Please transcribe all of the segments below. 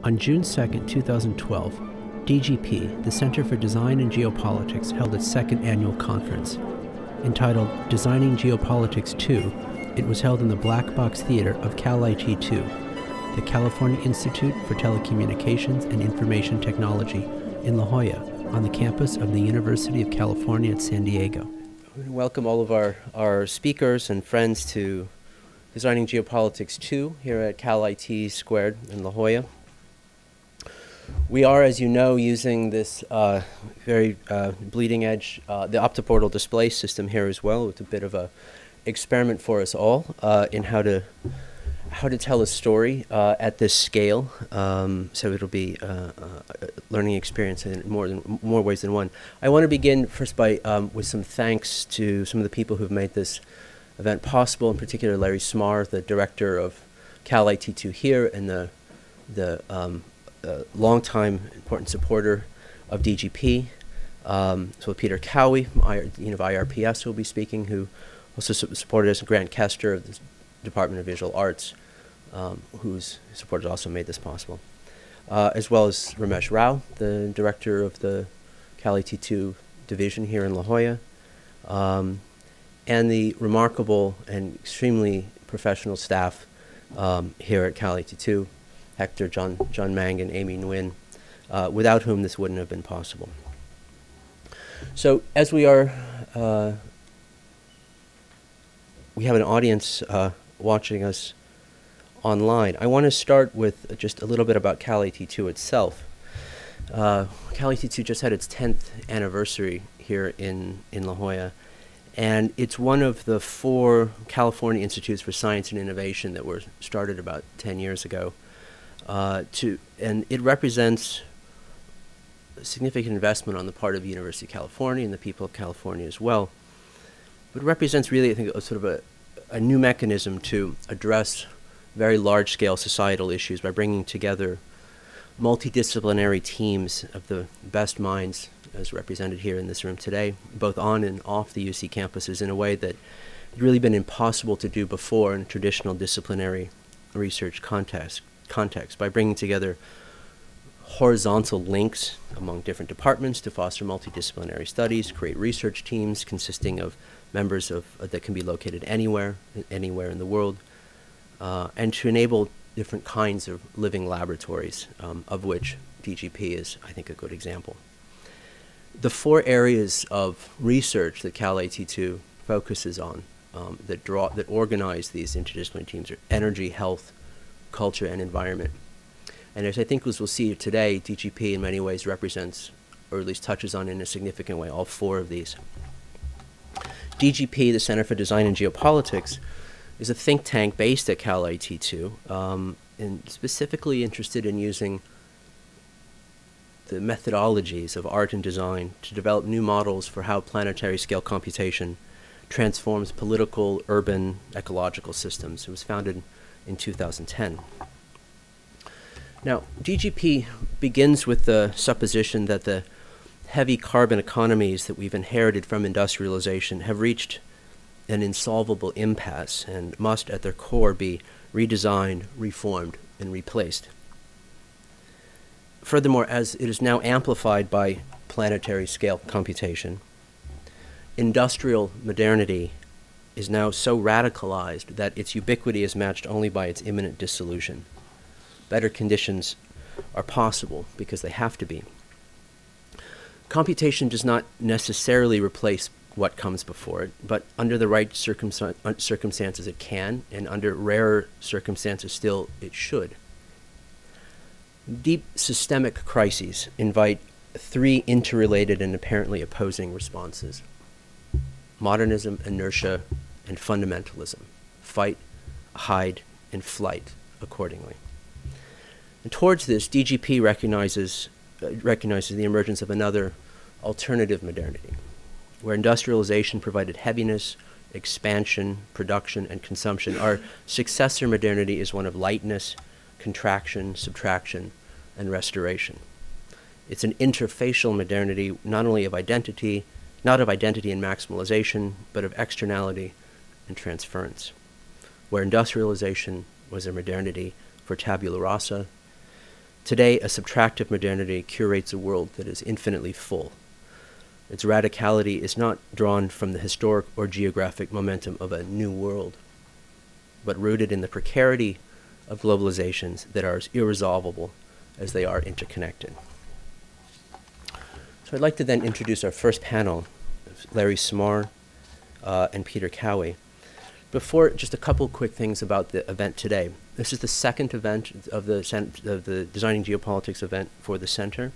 On June 2, 2012, DGP, the Center for Design and Geopolitics, held its second annual conference. Entitled Designing Geopolitics 2, it was held in the Black Box Theater of Cal IT 2, the California Institute for Telecommunications and Information Technology in La Jolla, on the campus of the University of California at San Diego. Welcome all of our speakers and friends to Designing Geopolitics 2 here at Cal IT Squared in La Jolla. We are, as you know, using this very bleeding edge, the OptiPortal display system here as well. It's a bit of a experiment for us all in how to tell a story at this scale. So it'll be a learning experience in more ways than one. I want to begin first by with some thanks to some of the people who've made this event possible. In particular, Larry Smarr, the director of Cal IT2 here, and the longtime important supporter of DGP. So Peter Cowie, Dean of IRPS, who will be speaking, who also supported us, and Grant Kester of the Department of Visual Arts, whose support also made this possible, as well as Ramesh Rao, the director of the Cal IT2 division here in La Jolla, and the remarkable and extremely professional staff here at Cal IT2, Hector, John Mang, and Amy Nguyen, without whom this wouldn't have been possible. So as we are, we have an audience watching us online. I want to start with just a little bit about Cal IT2 itself. Cal IT2 just had its 10th anniversary here in La Jolla, and it's one of the 4 California Institutes for Science and Innovation that were started about 10 years ago. And it represents a significant investment on the part of the University of California and the people of California as well. But it represents really, I think, a sort of a new mechanism to address very large-scale societal issues by bringing together multidisciplinary teams of the best minds, as represented here in this room today, both on and off the UC campuses, in a way that had really been impossible to do before in a traditional disciplinary research context, by bringing together horizontal links among different departments to foster multidisciplinary studies, create research teams consisting of members that can be located anywhere in the world, and to enable different kinds of living laboratories, of which DGP is, I think, a good example. The 4 areas of research that Cal IT2 focuses on that organize these interdisciplinary teams are energy, health, culture, and environment. And as I think as we'll see today, DGP in many ways represents, or at least touches on in a significant way, all 4 of these. DGP, the Center for Design and Geopolitics, is a think tank based at Cal IT2, and specifically interested in using the methodologies of art and design to develop new models for how planetary scale computation transforms political, urban, ecological systems. It was founded in 2010. Now, DGP begins with the supposition that the heavy carbon economies that we've inherited from industrialization have reached an insolvable impasse and must, at their core, be redesigned, reformed, and replaced. Furthermore, as it is now amplified by planetary scale computation, industrial modernity is now so radicalized that its ubiquity is matched only by its imminent dissolution. Better conditions are possible because they have to be. Computation does not necessarily replace what comes before it, but under the right circumstances it can, and under rarer circumstances still it should. Deep systemic crises invite 3 interrelated and apparently opposing responses: modernism, inertia, and fundamentalism. Fight, hide, and flight accordingly. And towards this, DGP recognizes the emergence of another alternative modernity, where industrialization provided heaviness, expansion, production, and consumption. Our successor modernity is one of lightness, contraction, subtraction, and restoration. It's an interfacial modernity, not only of identity, not of identity and maximalization, but of externality and transference, where industrialization was a modernity for tabula rasa, Today, a subtractive modernity curates a world that is infinitely full. Its radicality is not drawn from the historic or geographic momentum of a new world, but rooted in the precarity of globalizations that are as irresolvable as they are interconnected. So I'd like to then introduce our first panel, Larry Smarr and Peter Cowie. Before, just a couple quick things about the event today. This is the second event of the Designing Geopolitics event for the Center.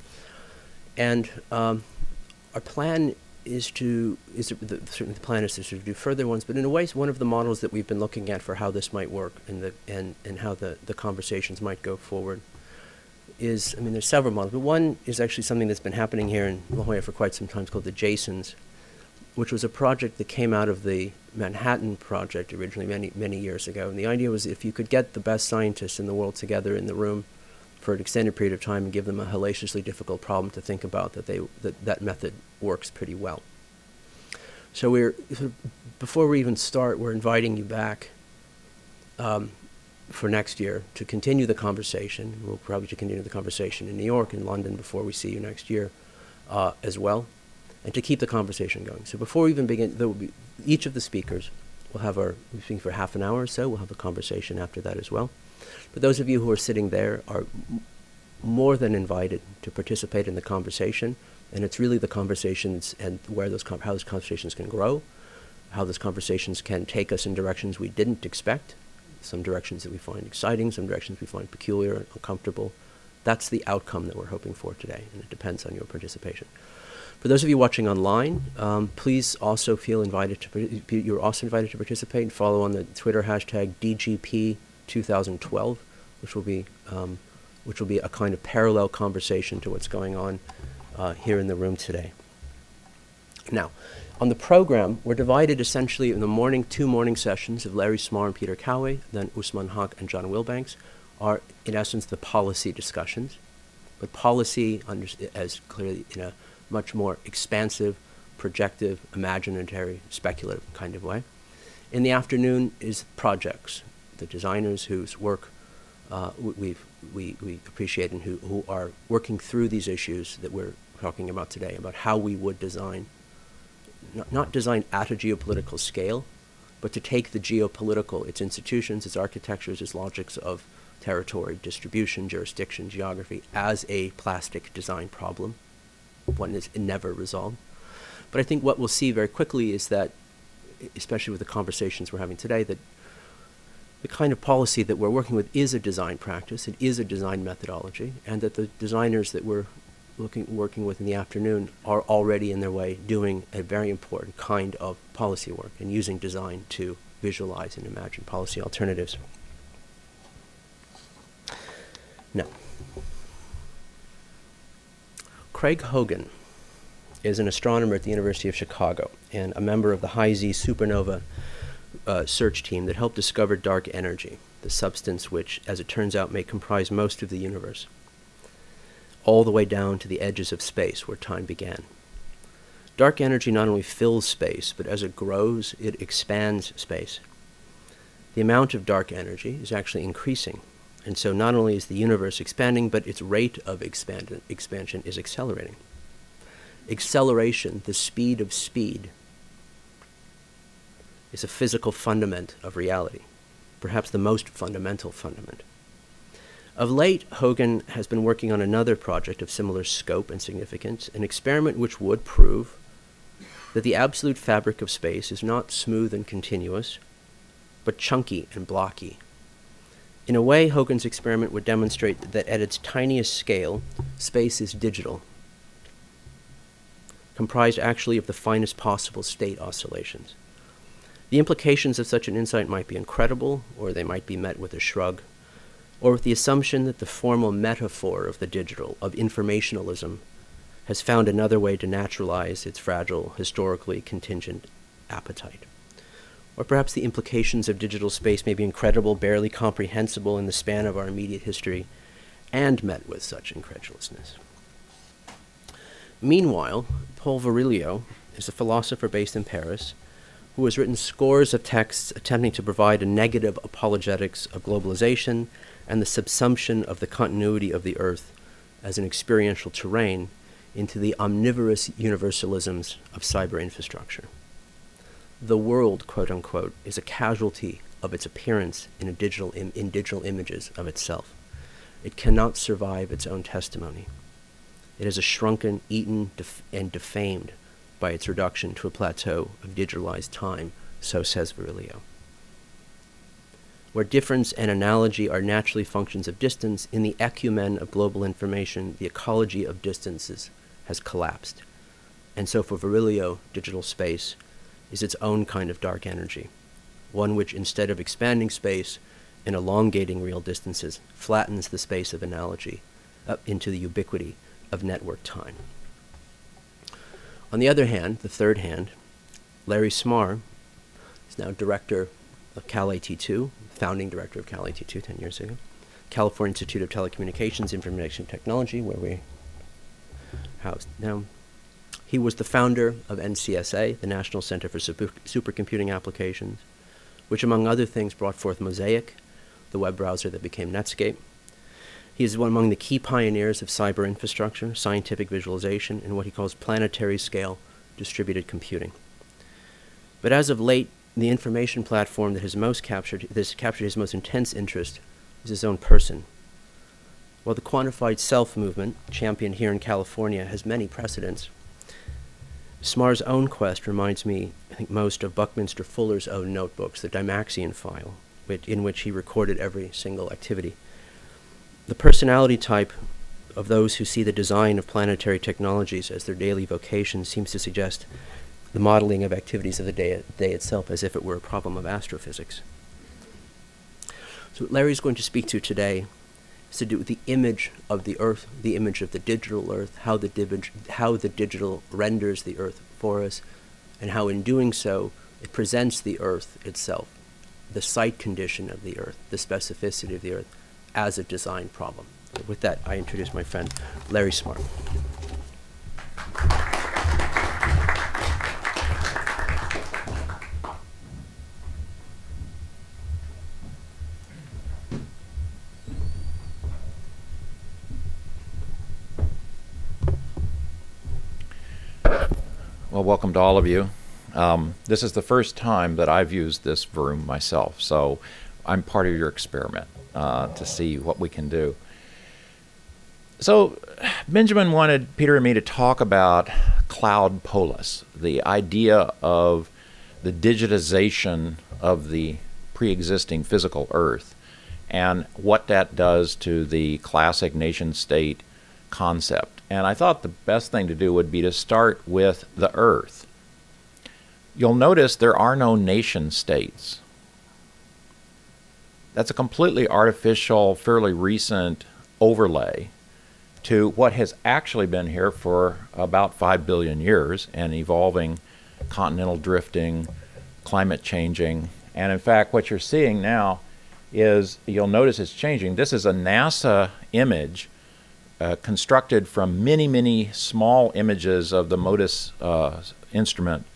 And our plan certainly the plan is to do further ones, but in a way, it's one of the models that we've been looking at for how this might work and how the conversations might go forward is, I mean, there's several models, but one is actually something that's been happening here in La Jolla for quite some time. It's called the Jasons, which was a project that came out of the Manhattan Project originally many years ago. And the idea was if you could get the best scientists in the world together in the room for an extended period of time and give them a hellaciously difficult problem to think about, that method works pretty well. So before we even start, we're inviting you back for next year to continue the conversation. We'll probably continue the conversation in New York and London before we see you next year as well, and to keep the conversation going. So before we even begin, there will be each of the speakers will have we're speaking for half an hour or so. We'll have a conversation after that as well. But those of you who are sitting there are more than invited to participate in the conversation, and it's really the conversations and how those conversations can grow, how those conversations can take us in directions we didn't expect, some directions that we find exciting, some directions we find peculiar and uncomfortable. That's the outcome that we're hoping for today, and it depends on your participation. For those of you watching online, please also feel invited you're also invited to participate and follow on the Twitter hashtag DGP2012, which will be a kind of parallel conversation to what's going on here in the room today. Now, on the program, we're divided essentially in the morning, 2 morning sessions of Larry Smarr and Peter Cowie, then Usman Haq and John Wilbanks, are in essence the policy discussions, but policy as clearly in a much more expansive, projective, imaginatory, speculative kind of way. In the afternoon is projects, the designers whose work we appreciate and who are working through these issues that we're talking about today, about how we would design, not design at a geopolitical scale, but to take the geopolitical, its institutions, its architectures, its logics of territory, distribution, jurisdiction, geography, as a plastic design problem. One is never resolved. But I think what we'll see very quickly is that, especially with the conversations we're having today, that the kind of policy that we're working with is a design practice, it is a design methodology, and that the designers that we're working with in the afternoon are already in their way doing a very important kind of policy work and using design to visualize and imagine policy alternatives. Now, Craig Hogan is an astronomer at the University of Chicago and a member of the High Z supernova search team that helped discover dark energy, the substance which, as it turns out, may comprise most of the universe, all the way down to the edges of space where time began. Dark energy not only fills space, but as it grows, it expands space. The amount of dark energy is actually increasing. And so not only is the universe expanding, but its rate of expansion is accelerating. Acceleration, the speed of speed, is a physical fundament of reality, perhaps the most fundamental fundament. Of late, Hogan has been working on another project of similar scope and significance, an experiment which would prove that the absolute fabric of space is not smooth and continuous, but chunky and blocky. In a way, Hogan's experiment would demonstrate that at its tiniest scale, space is digital, comprised actually of the finest possible state oscillations. The implications of such an insight might be incredible, or they might be met with a shrug, or with the assumption that the formal metaphor of the digital, of informationalism, has found another way to naturalize its fragile, historically contingent appetite. Or perhaps the implications of digital space may be incredible, barely comprehensible in the span of our immediate history, and met with such incredulousness. Meanwhile, Paul Virilio is a philosopher based in Paris who has written scores of texts attempting to provide a negative apologetics of globalization, and the subsumption of the continuity of the Earth as an experiential terrain into the omnivorous universalisms of cyber infrastructure. The world, quote unquote, is a casualty of its appearance in digital images of itself. It cannot survive its own testimony. It is a shrunken, eaten, and defamed by its reduction to a plateau of digitalized time, so says Virilio. Where difference and analogy are naturally functions of distance, in the ecumen of global information, the ecology of distances has collapsed. And so for Virilio, digital space is its own kind of dark energy, one which, instead of expanding space and elongating real distances, flattens the space of analogy up into the ubiquity of network time. On the other hand, the third hand, Larry Smarr is now director of CalAT2, founding director of CalAT2 10 years ago, California Institute of Telecommunications, Information Technology, where we housed now. He was the founder of NCSA, the National Center for Supercomputing Applications, which among other things brought forth Mosaic, the web browser that became Netscape. He is one among the key pioneers of cyber infrastructure, scientific visualization, and what he calls planetary scale distributed computing. But as of late, the information platform that has captured his most intense interest is his own person. While the quantified self movement, championed here in California, has many precedents, Smarr's own quest reminds me, I think, most of Buckminster Fuller's own notebooks, the Dymaxion file, in which he recorded every single activity. The personality type of those who see the design of planetary technologies as their daily vocation seems to suggest the modeling of activities of the day itself as if it were a problem of astrophysics. So what Larry's going to speak to today is to do with the image of the Earth, the image of the digital Earth, how the digital renders the Earth for us, and how in doing so it presents the Earth itself, the site condition of the Earth, the specificity of the Earth, as a design problem. So with that, I introduce my friend, Larry Smarr. Well, welcome to all of you. This is the first time that I've used this room myself, so I'm part of your experiment to see what we can do. So Benjamin wanted Peter and me to talk about cloud polis, the idea of the digitization of the pre-existing physical Earth, and what that does to the classic nation-state concept. And I thought the best thing to do would be to start with the Earth. You'll notice there are no nation states. That's a completely artificial, fairly recent overlay to what has actually been here for about 5 billion years and evolving, continental drifting, climate changing. And in fact, what you're seeing now is, you'll notice it's changing. This is a NASA image constructed from many, many small images of the MODIS instrument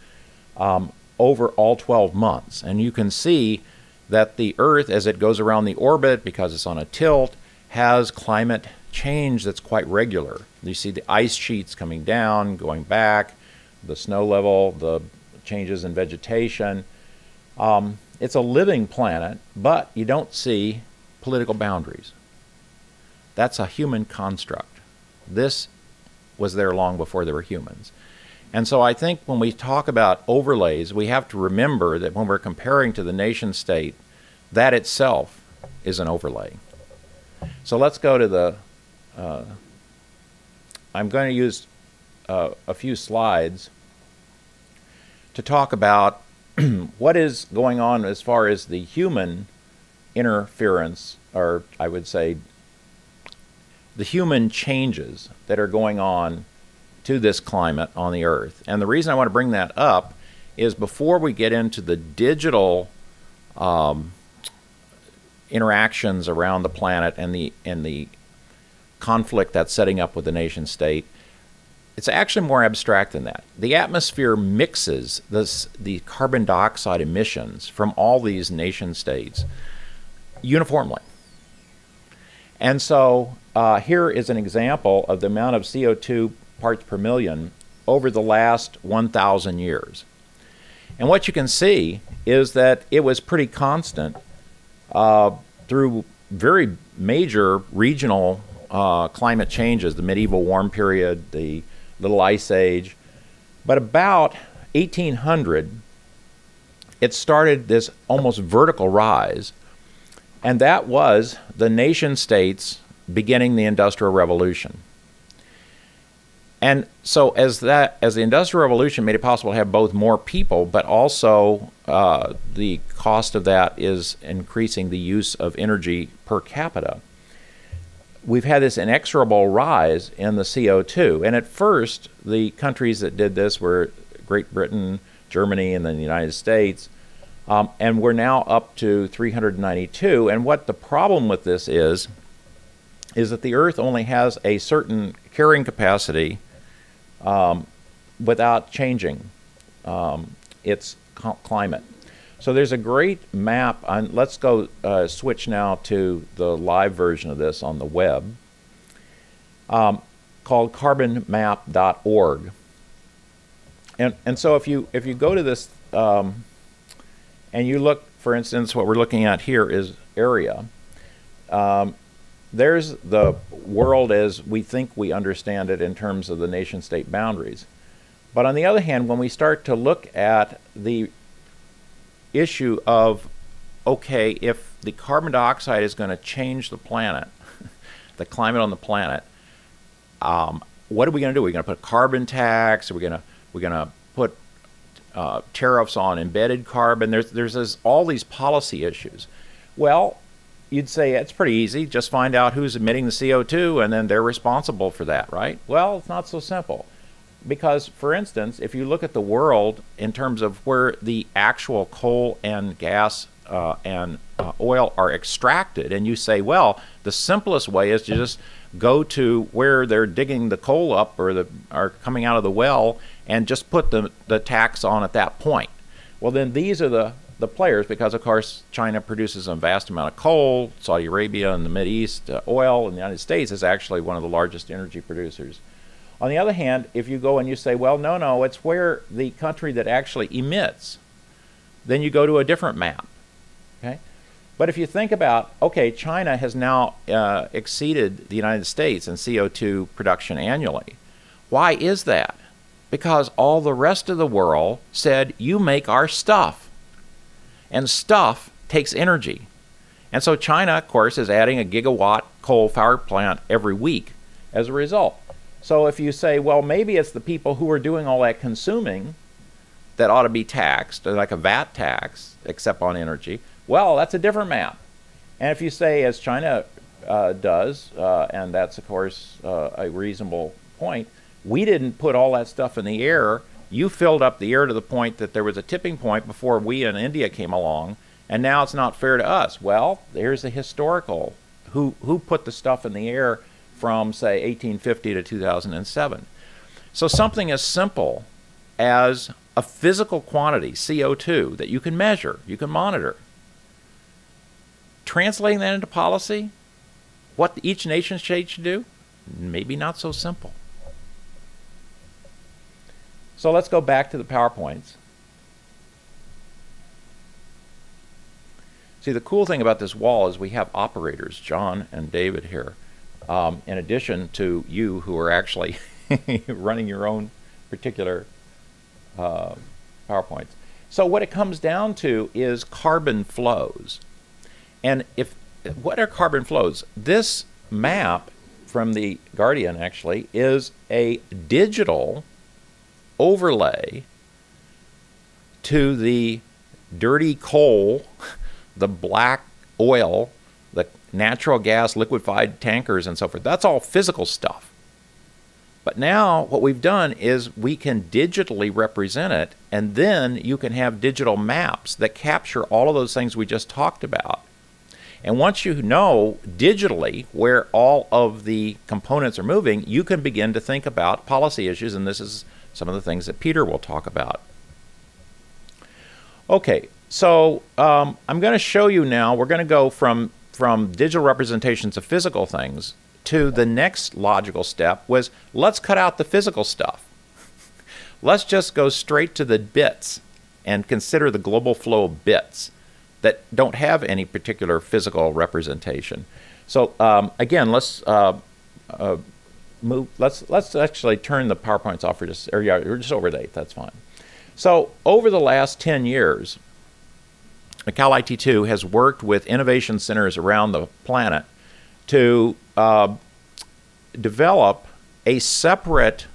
over all 12 months. And you can see that the Earth, as it goes around the orbit, because it's on a tilt, has climate change that's quite regular. You see the ice sheets coming down, going back, the snow level, the changes in vegetation. It's a living planet, but you don't see political boundaries. That's a human construct. This was there long before there were humans. And so I think when we talk about overlays, we have to remember that when we're comparing to the nation state, that itself is an overlay. So let's go to the, I'm going to use a few slides to talk about what is going on as far as the human interference, or I would say the human changes that are going on to this climate on the Earth. And the reason I want to bring that up is before we get into the digital interactions around the planet and the conflict that's setting up with the nation state, it's actually more abstract than that. The atmosphere mixes the carbon dioxide emissions from all these nation states uniformly. And so here is an example of the amount of CO2 parts per million over the last 1,000 years. And what you can see is that it was pretty constant through very major regional climate changes, the medieval warm period, the Little Ice Age. But about 1800, it started this almost vertical rise, and that was the nation states beginning the Industrial Revolution. And so as the Industrial Revolution made it possible to have both more people, but also the cost of that is increasing the use of energy per capita, we've had this inexorable rise in the CO2. And at first, the countries that did this were Great Britain, Germany, and then the United States. And we're now up to 392. And what the problem with this is that the Earth only has a certain carrying capacity without changing its climate. So there's a great map. Let's go switch now to the live version of this on the web called carbonmap.org. And so if you go to this and you look, for instance, what we're looking at here is area. There's the world as we think we understand it in terms of the nation-state boundaries. But on the other hand, when we start to look at the issue of, okay, if the carbon dioxide is going to change the planet, the climate on the planet, what are we going to do? Are we going to put a carbon tax? Are we going to put tariffs on embedded carbon? There's all these policy issues. Well, you'd say it's pretty easy. Just find out who's emitting the CO2 and then they're responsible for that, right? Well, it's not so simple. Because, for instance, if you look at the world in terms of where the actual coal and gas and oil are extracted, and you say, well, the simplest way is to just go to where they're digging the coal up or are coming out of the well and just put the tax on at that point. Well, then these are the players, because, of course, China produces a vast amount of coal, Saudi Arabia and the Mideast, oil, and the United States is actually one of the largest energy producers. On the other hand, if you go and you say, well, no, it's where the country that actually emits, then you go to a different map. Okay? But if you think about, okay, China has now exceeded the United States in CO2 production annually. Why is that? Because all the rest of the world said, you make our stuff. And stuff takes energy. And so China, of course, is adding a gigawatt coal power plant every week as a result. So if you say, well, maybe it's the people who are doing all that consuming that ought to be taxed, like a VAT tax, except on energy, well, that's a different map. And if you say, as China does, and that's, of course, a reasonable point, we didn't put all that stuff in the air. You filled up the air to the point that there was a tipping point before we in India came along, and now it's not fair to us. Well, here's the historical. Who put the stuff in the air from, say, 1850 to 2007. So something as simple as a physical quantity, CO2, that you can measure, you can monitor. Translating that into policy, what each nation state should do, maybe not so simple. So let's go back to the PowerPoints. See, the cool thing about this wall is we have operators, John and David here. In addition to you who are actually running your own particular PowerPoints. So what it comes down to is carbon flows. And what are carbon flows? This map from the Guardian actually is a digital overlay to the dirty coal, the black oil, the natural gas liquefied tankers and so forth. That's all physical stuff. But now what we've done is we can digitally represent it, and then you can have digital maps that capture all of those things we just talked about. And once you know digitally where all of the components are moving, you can begin to think about policy issues, and this is some of the things that Peter will talk about. Okay, so I'm going to show you now, we're going to go from from digital representations of physical things to the next logical step was, let's cut out the physical stuff. Let's just go straight to the bits and consider the global flow of bits that don't have any particular physical representation. So again, let's move. Let's actually turn the PowerPoints off for just, or yeah, we're just over at 8. That's fine. So over the last 10 years, Cal IT2 has worked with innovation centers around the planet to develop a separate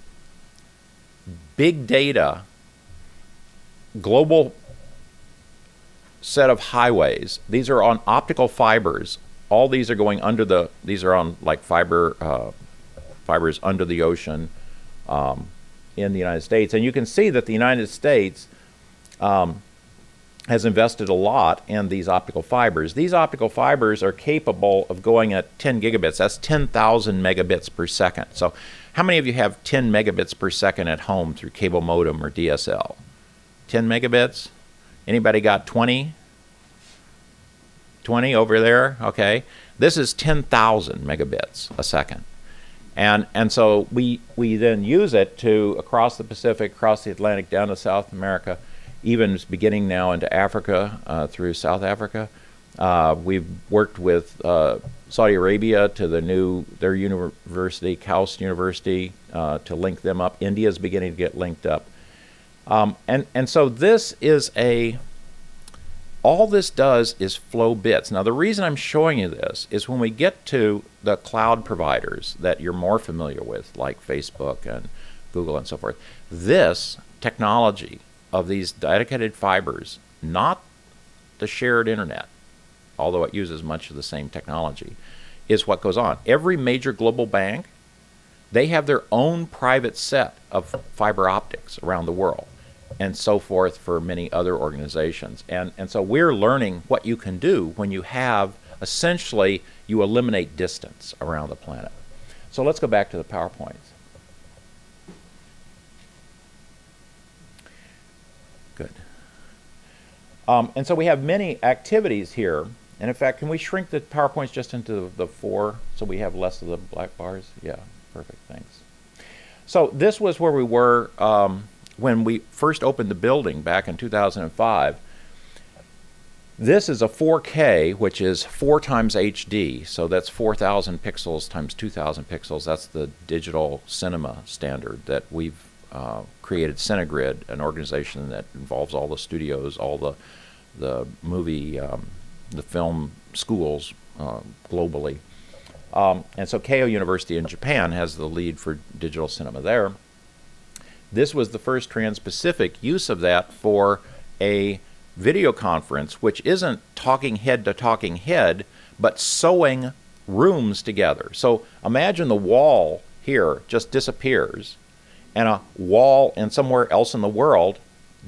big data global set of highways. These are on optical fibers. All these are going under the, these are on like fibers under the ocean in the United States. And you can see that the United States has invested a lot in these optical fibers. These optical fibers are capable of going at 10 gigabits. That's 10,000 megabits per second. So how many of you have 10 megabits per second at home through cable modem or DSL? 10 megabits? Anybody got 20? 20 over there? Okay. This is 10,000 megabits a second. And so we then use it to, across the Pacific, across the Atlantic, down to South America, even beginning now into Africa, through South Africa. We've worked with Saudi Arabia to their university, Kaus University, to link them up. India is beginning to get linked up. And so this is all this does is flow bits. Now the reason I'm showing you this is when we get to the cloud providers that you're more familiar with, like Facebook and Google and so forth, this technology of these dedicated fibers, not the shared internet, although it uses much of the same technology, is what goes on. Every major global bank, they have their own private set of fiber optics around the world, and so forth for many other organizations. And so we're learning what you can do when you have, essentially, you eliminate distance around the planet. So let's go back to the PowerPoints. Good. And so we have many activities here. And in fact, can we shrink the PowerPoints just into the 4 so we have less of the black bars? Yeah, perfect, thanks. So this was where we were when we first opened the building back in 2005. This is a 4K, which is 4 times HD. So that's 4,000 pixels times 2,000 pixels. That's the digital cinema standard that we've created. Cinegrid, an organization that involves all the studios, all the movie, the film schools globally. And so Keio University in Japan has the lead for digital cinema there. This was the first trans-Pacific use of that for a video conference, which isn't talking head to talking head, but sewing rooms together. So imagine the wall here just disappears, and a wall in somewhere else in the world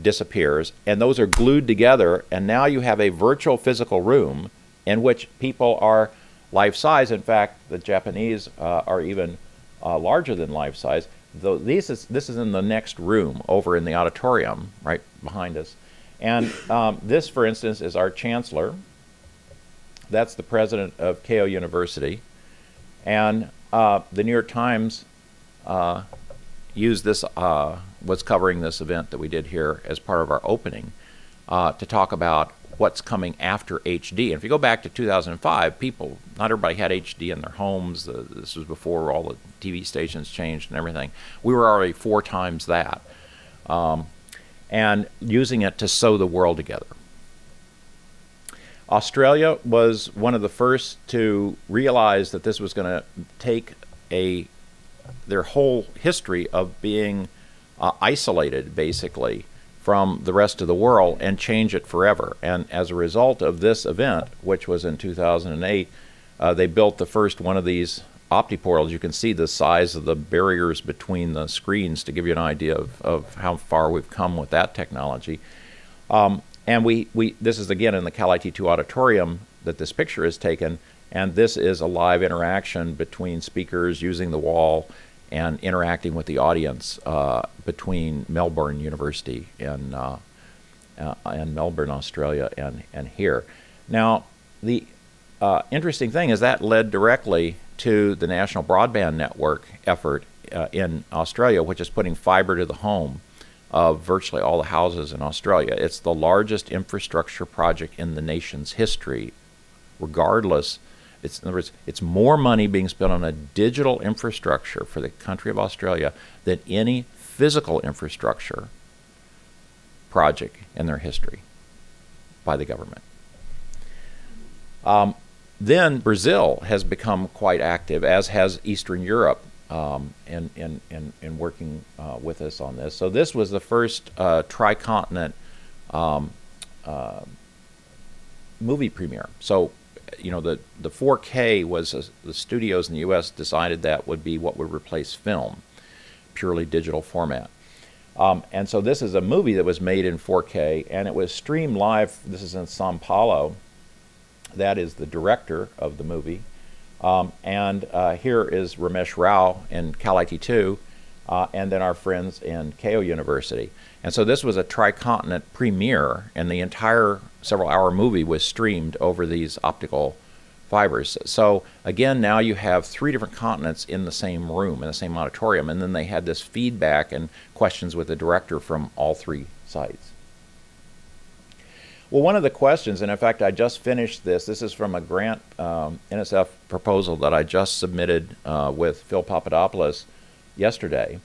disappears, and those are glued together, and now you have a virtual physical room in which people are life-size. In fact, the Japanese are even larger than life-size. Though this is in the next room over in the auditorium right behind us. And this, for instance, is our chancellor. That's the president of Keio University. And the New York Times used this, was covering this event that we did here as part of our opening to talk about what's coming after HD. And if you go back to 2005, not everybody had HD in their homes. This was before all the TV stations changed and everything. We were already 4 times that. And using it to sew the world together. Australia was one of the first to realize that this was going to take their whole history of being isolated, basically, from the rest of the world and change it forever. And as a result of this event, which was in 2008, they built the first one of these OptiPortals. You can see the size of the barriers between the screens to give you an idea of how far we've come with that technology. And this is again in the Cal IT2 auditorium that this picture is taken, and this is a live interaction between speakers using the wall and interacting with the audience between Melbourne University and Melbourne, Australia, and here. Now, interesting thing is that led directly to the National Broadband Network effort in Australia, which is putting fiber to the home of virtually all the houses in Australia. It's the largest infrastructure project in the nation's history, regardless. In other words, it's more money being spent on a digital infrastructure for the country of Australia than any physical infrastructure project in their history by the government. Then Brazil has become quite active, as has Eastern Europe, in working with us on this. So this was the first tricontinent movie premiere. So, you know, the 4K was the studios in the U.S. decided that would be what would replace film, purely digital format. And so this is a movie that was made in 4K, and it was streamed live. This is in Sao Paulo. That is the director of the movie. And here is Ramesh Rao in Cal IT2, and then our friends in Keio University. And so this was a tricontinent premiere, and the entire several-hour movie was streamed over these optical fibers. So again, now you have 3 different continents in the same room, in the same auditorium, and then they had this feedback and questions with the director from all 3 sites. Well, one of the questions, and in fact I just finished this, this is from a grant NSF proposal that I just submitted with Phil Papadopoulos yesterday.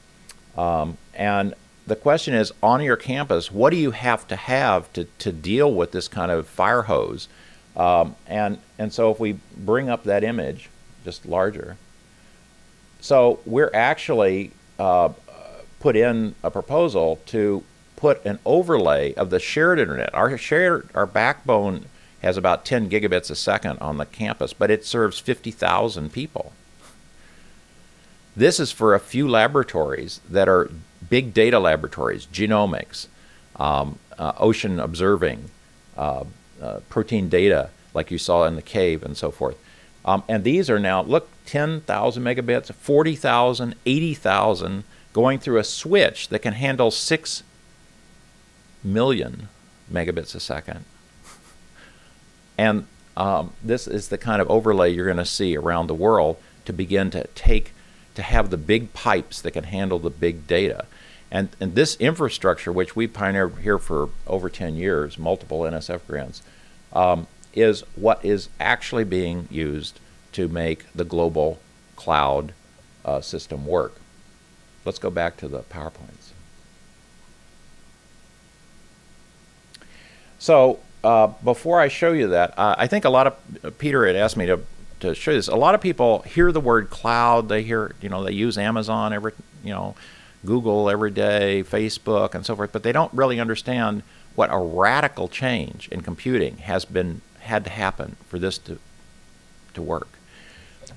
And the question is, on your campus, what do you have to deal with this kind of fire hose? And so if we bring up that image, just larger, so we're actually put in a proposal to put an overlay of the shared internet. Our backbone has about 10 gigabits a second on the campus, but it serves 50,000 people. This is for a few laboratories that are big data laboratories, genomics, ocean observing, protein data, like you saw in the cave and so forth. And these are now, look, 10,000 megabits, 40,000, 80,000, going through a switch that can handle 6 million megabits a second. And this is the kind of overlay you're going to see around the world to begin to have the big pipes that can handle the big data. And this infrastructure, which we pioneered here for over 10 years, multiple NSF grants, is what is actually being used to make the global cloud system work. Let's go back to the PowerPoints. So before I show you that, I think a lot of, Peter had asked me to show you this. A lot of people hear the word cloud, they hear, you know, they use Amazon Google every day, Facebook and so forth, but they don't really understand what a radical change in computing had to happen for this to work.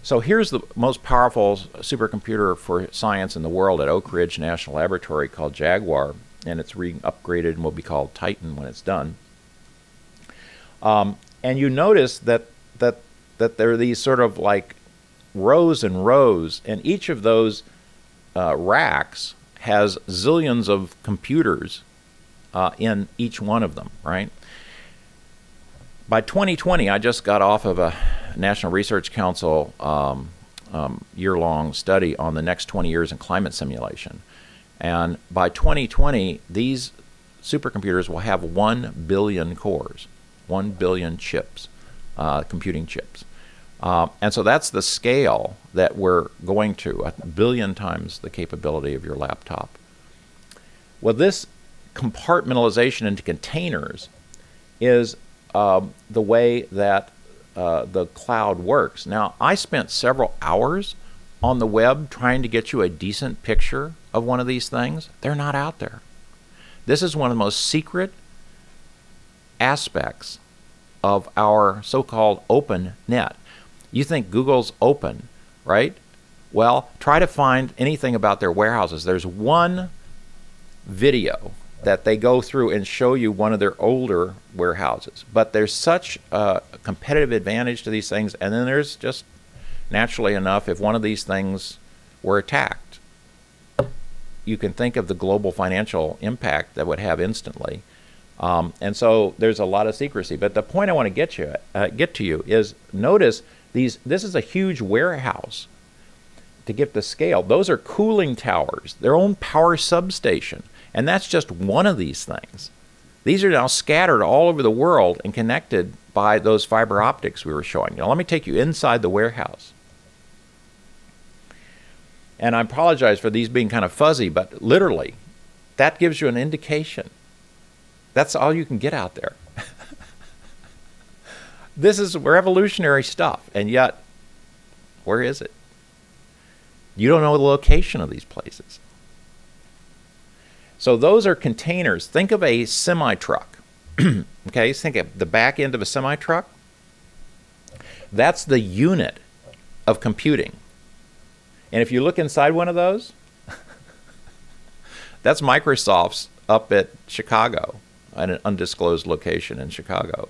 So here's the most powerful supercomputer for science in the world at Oak Ridge National Laboratory called Jaguar, and it's upgraded and will be called Titan when it's done. And you notice that there are these sort of like rows and rows, and each of those racks has zillions of computers in each one of them, right? By 2020, I just got off of a National Research Council year-long study on the next 20 years in climate simulation. And by 2020, these supercomputers will have 1 billion cores, 1 billion chips, computing chips. And so that's the scale that we're going to, 1 billion times the capability of your laptop. Well, this compartmentalization into containers is the way that the cloud works. Now, I spent several hours on the web trying to get you a decent picture of one of these things. They're not out there. This is one of the most secret aspects of our so-called open net. You think Google's open, right? Well, try to find anything about their warehouses. There's one video that they go through and show you one of their older warehouses. But there's such a competitive advantage to these things, and then there's just naturally enough, if one of these things were attacked, you can think of the global financial impact that would have instantly. And so there's a lot of secrecy. But the point I want to get to you is notice these. This is a huge warehouse. To get the scale, those are cooling towers, their own power substation, and that's just one of these things. These are now scattered all over the world and connected by those fiber optics we were showing. Now let me take you inside the warehouse. And I apologize for these being kind of fuzzy, but literally, that gives you an indication. That's all you can get out there. This is revolutionary stuff, and yet, where is it? You don't know the location of these places. So those are containers. Think of a semi-truck. Okay, think of the back end of a semi-truck. That's the unit of computing. And if you look inside one of those, that's Microsoft's up at Chicago, at an undisclosed location in Chicago.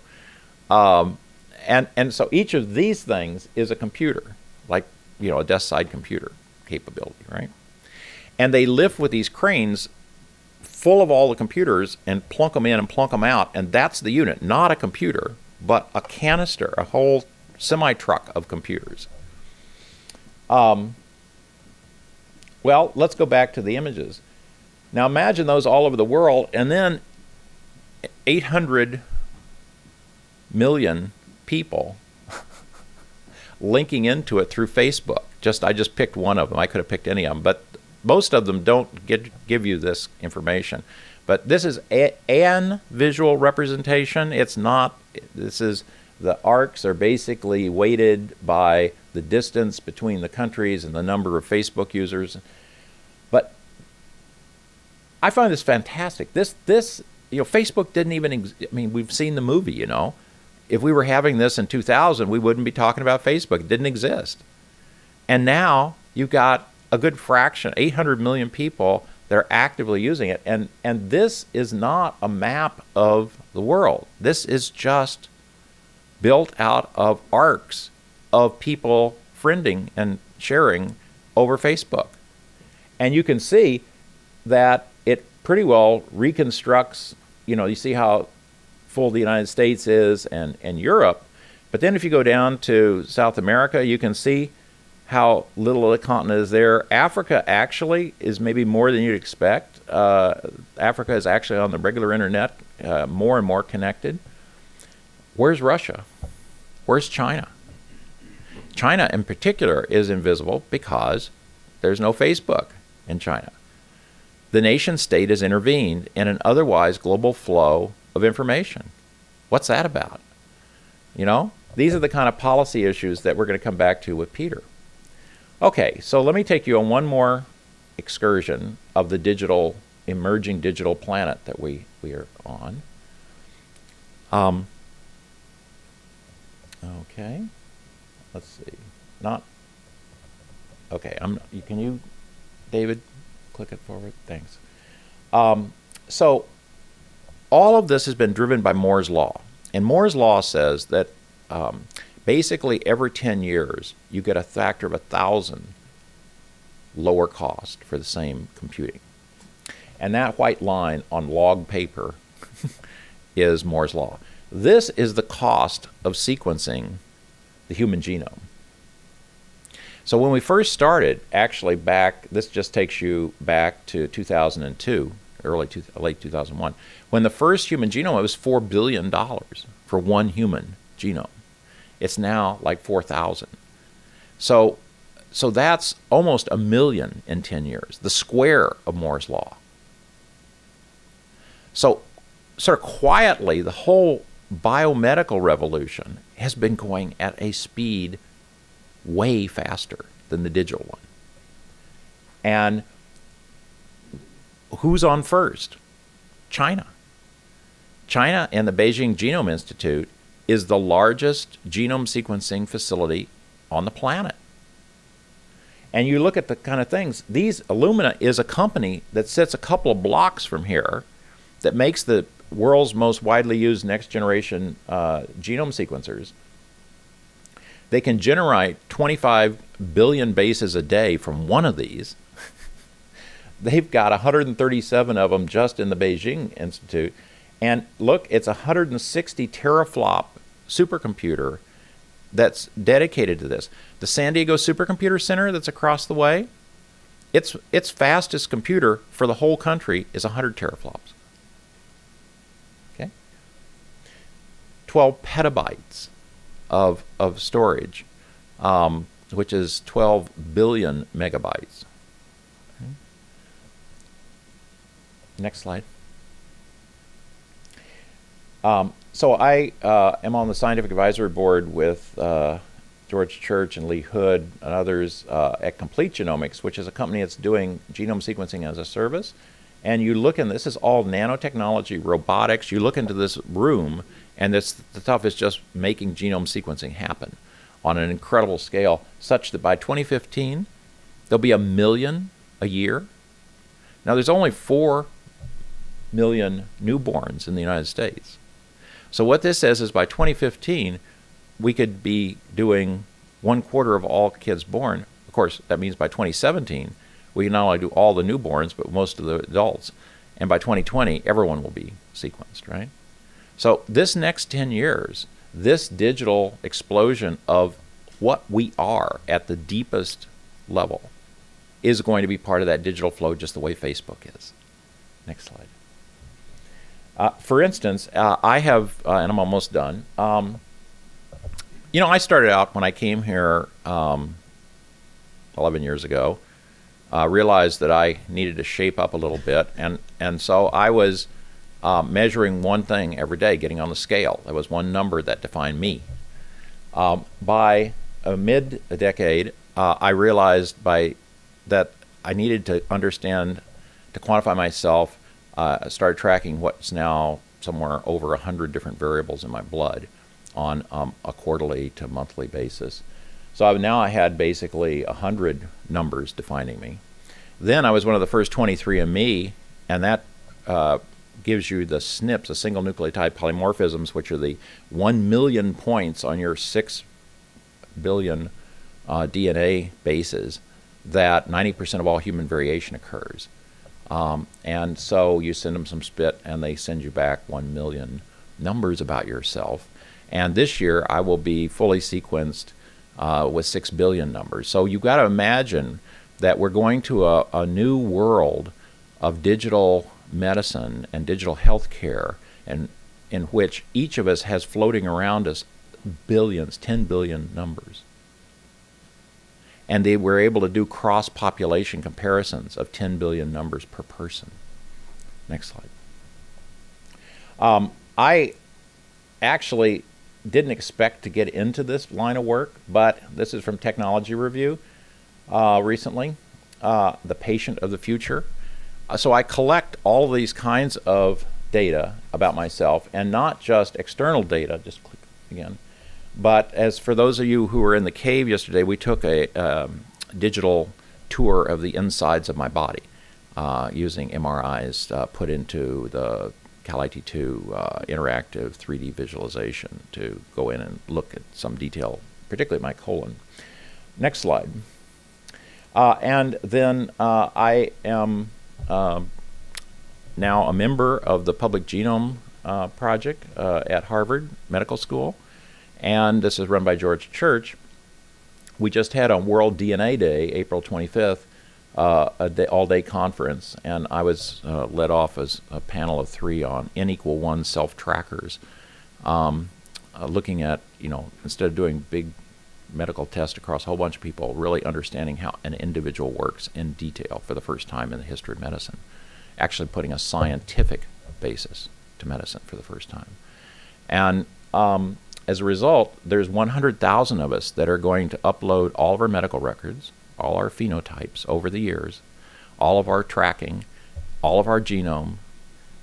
And so each of these things is a computer, like, you know, a desk side computer capability, right? And they lift with these cranes full of all the computers and plunk them in and plunk them out, and that's the unit, not a computer, but a canister, a whole semi-truck of computers. Well, let's go back to the images. Now imagine those all over the world, and then 800 million people linking into it through Facebook. I just picked one of them. I could have picked any of them, but most of them don't give you this information. But this is an visual representation. It's not. This is, the arcs are basically weighted by the distance between the countries and the number of Facebook users. But I find this fantastic. This you know, Facebook didn't even. I mean, we've seen the movie. You know, if we were having this in 2000, we wouldn't be talking about Facebook. It didn't exist. And now you've got a good fraction, 800 million people that are actively using it. And this is not a map of the world. This is just built out of arcs of people friending and sharing over Facebook. And you can see that it pretty well reconstructs, you know, you see how full the United States is and Europe. But then if you go down to South America, you can see how little of the continent is there. Africa actually is maybe more than you'd expect. Africa is actually on the regular internet, more and more connected. Where's Russia? Where's China? China in particular is invisible because there's no Facebook in China. The nation state has intervened in an otherwise global flow of information. What's that about? You know, these are the kind of policy issues that we're going to come back to with Peter. Okay, so let me take you on one more excursion of the digital, emerging digital planet that we are on. Okay, let's see. Okay, can you, David, click it forward? Thanks. So all of this has been driven by Moore's Law. And Moore's Law says that basically every 10 years, you get a factor of 1,000 lower cost for the same computing. And that white line on log paper is Moore's Law. This is the cost of sequencing the human genome. So when we first started, actually this just takes you back to 2002, late 2001. When the first human genome, it was $4 billion for one human genome. It's now like 4,000. So that's almost 1 million in 10 years, the square of Moore's Law. So sort of quietly, the whole biomedical revolution has been going at a speed way faster than the digital one. And who's on first? China. China and the Beijing Genome Institute is the largest genome sequencing facility on the planet. And you look at the kind of things, Illumina is a company that sits a couple of blocks from here that makes the world's most widely used next generation genome sequencers. They can generate 25 billion bases a day from one of these. They've got 137 of them just in the Beijing Institute. And look, it's a 160 teraflop supercomputer that's dedicated to this. The San Diego Supercomputer Center that's across the way, its fastest computer for the whole country is 100 teraflops. Okay? 12 petabytes of storage, which is 12 billion megabytes. Okay. Next slide. So I am on the scientific advisory board with George Church and Lee Hood and others at Complete Genomics, which is a company that's doing genome sequencing as a service. And you look in, this is all nanotechnology, robotics. You look into this room, and the stuff is just making genome sequencing happen on an incredible scale, such that by 2015, there'll be 1 million a year. Now, there's only 4 million newborns in the United States. So what this says is by 2015, we could be doing 1/4 of all kids born. Of course, that means by 2017, we can not only do all the newborns, but most of the adults. And by 2020, everyone will be sequenced, right? So this next 10 years, this digital explosion of what we are at the deepest level is going to be part of that digital flow just the way Facebook is. Next slide. For instance, I have, and I'm almost done, you know, I started out when I came here 11 years ago, realized that I needed to shape up a little bit, and so I was measuring one thing every day, getting on the scale. There was one number that defined me. By mid-decade, I realized that I needed to understand, to quantify myself. I started tracking what's now somewhere over 100 different variables in my blood on a quarterly to monthly basis. So now I had basically 100 numbers defining me. Then I was one of the first 23andMe, and that gives you the SNPs, the single nucleotide polymorphisms, which are the 1 million points on your 6 billion DNA bases that 90% of all human variation occurs. And so you send them some spit, and they send you back 1 million numbers about yourself. And this year, I will be fully sequenced with 6 billion numbers. So you've got to imagine that we're going to a new world of digital medicine and digital health care, and in which each of us has floating around us billions, 10 billion numbers. And they were able to do cross-population comparisons of 10 billion numbers per person. Next slide. I actually didn't expect to get into this line of work, but this is from Technology Review recently, the patient of the future. So I collect all these kinds of data about myself, and not just external data, just click again, but as for those of you who were in the cave yesterday, we took a digital tour of the insides of my body using MRIs put into the Cal-IT2 interactive 3D visualization to go in and look at some detail, particularly my colon. Next slide. And then I am now a member of the Public Genome Project at Harvard Medical School. And this is run by George Church. We just had on World DNA Day, April 25th, a all-day conference, and I was led off as a panel of 3 on N=1 self-trackers, looking at, you know, instead of doing big medical tests across a whole bunch of people, really understanding how an individual works in detail for the first time in the history of medicine, actually putting a scientific basis to medicine for the first time. And as a result, there's 100,000 of us that are going to upload all of our medical records, all our phenotypes over the years, all of our tracking, all of our genome,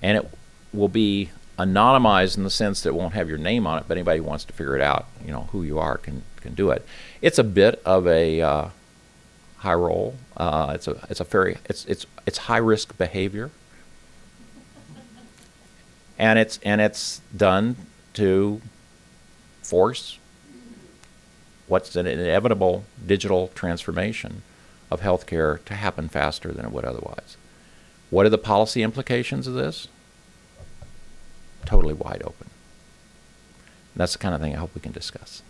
and it will be anonymized in the sense that it won't have your name on it, but anybody who wants to figure it out, you know, who you are can do it. It's a bit of a high roll. It's high risk behavior, and it's done to force what's an inevitable digital transformation of healthcare to happen faster than it would otherwise. What are the policy implications of this? totally wide open. That's the kind of thing I hope we can discuss.